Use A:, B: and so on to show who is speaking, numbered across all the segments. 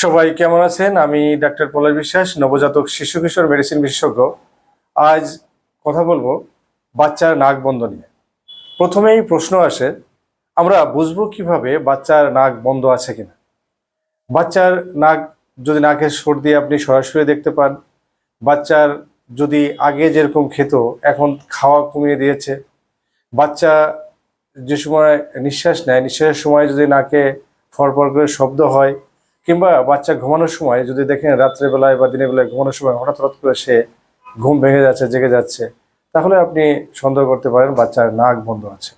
A: সবাই কেমন আছেন? আমি ডাক্তার পলাশ বিশ্বাস, নবজাতক শিশু কিশোর মেডিসিন বিশেষজ্ঞ। আজ কথা বলবো বাচ্চার নাক বন্ধ নিয়ে। প্রথমেই প্রশ্ন আসে, আমরা বুঝবো কিভাবে বাচ্চার নাক বন্ধ আছে কিনা? বাচ্চার নাক, যদি নাকের সর্দি আপনি সরাসরি দেখতে পান, বাচ্চার যদি আগে যেরকম খেত এখন খাওয়া কমিয়ে দিয়েছে, বাচ্চা যে সময় নিঃশ্বাস নেয় নিঃশ্বাসের সময় যদি নাকে ফরফর করে শব্দ হয়, কিংবা বাচ্চা ঘুমানোর সময় যদি দেখেন রাত্রেবেলায় বা দিনের বেলায় ঘুমানোর সময় হঠাৎ হঠাৎ করে সে ঘুম ভেঙে যাচ্ছে, জেগে যাচ্ছে, তাহলে আপনি সন্দেহ করতে পারেন বাচ্চার নাক বন্ধ আছে।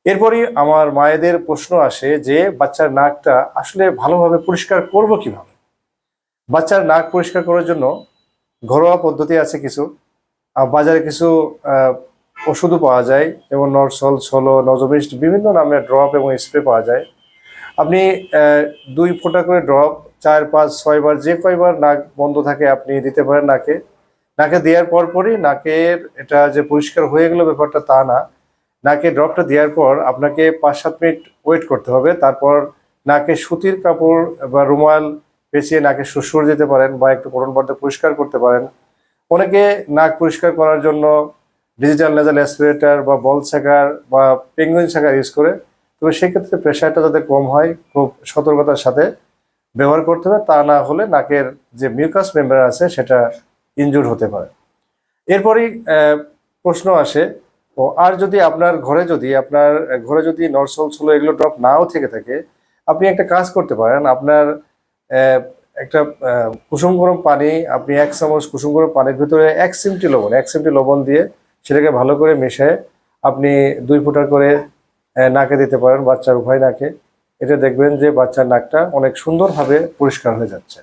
A: এরপরই আমার মায়েদের প্রশ্ন আসে যে বাচ্চার নাকটা আসলে ভালোভাবে পরিষ্কার করব কিভাবে? বাচ্চার নাক পরিষ্কার করার জন্য ঘরোয়া পদ্ধতি আছে কিছু। বাজারে কিছু ওষুধও পাওয়া যায়, যেমন নরসল, ছোলো, নজোমিস্ট, বিভিন্ন নামের ড্রপ এবং স্প্রে পাওয়া যায়। আপনি 2 ফোঁটা করে ড্রপ 4, 5, 6 বার, যে কয়বার নাক বন্ধ থাকে আপনি দিতে পারেন নাকে। নাকে দেওয়ার পরপরই নাকের এটা যে পরিষ্কার হয়ে গেল ব্যাপারটা তা না। নাকে ড্রপটা দেওয়ার পর আপনাকে 5-7 মিনিট ওয়েট করতে হবে। তারপর নাকে সুতির কাপড় বা রুমাল পেঁচিয়ে নাকে সুড়সুড় দিতে পারেন বা একটু কটন পাড়তে পরিষ্কার করতে পারেন। অনেকে নাক পরিষ্কার করার জন্য ডিজিটাল নেজাল অ্যাসপিরেটর বা বল সেকার বা পেঙ্গুইন সেকার ইউজ করে। তবে সেক্ষেত্রে প্রেশারটা যাতে কম হয় খুব সতর্কতার সাথে ব্যবহার করতে হবে, তা না হলে নাকের যে মিউকাস মেম্বার আছে সেটা ইনজুর হতে পারে। এরপরই প্রশ্ন আসে, আর যদি আপনার ঘরে যদি নরসল, ছোলো এগুলো ড্রপ নাও থেকে থাকে, আপনি একটা কাজ করতে পারেন। আপনার একটা কুসুম গরম পানি, আপনি 1 চামচ কুসুম গরম পানির ভিতরে 1 চিমটি লবণ দিয়ে সেটাকে ভালো করে মিশিয়ে আপনি 2 ফোঁটা করে নাকে দিতে পারেন, বাচ্চার উভয় নাকে। এটা দেখবেন যে বাচ্চার নাকটা অনেক সুন্দরভাবে পরিষ্কার হয়ে যাচ্ছে।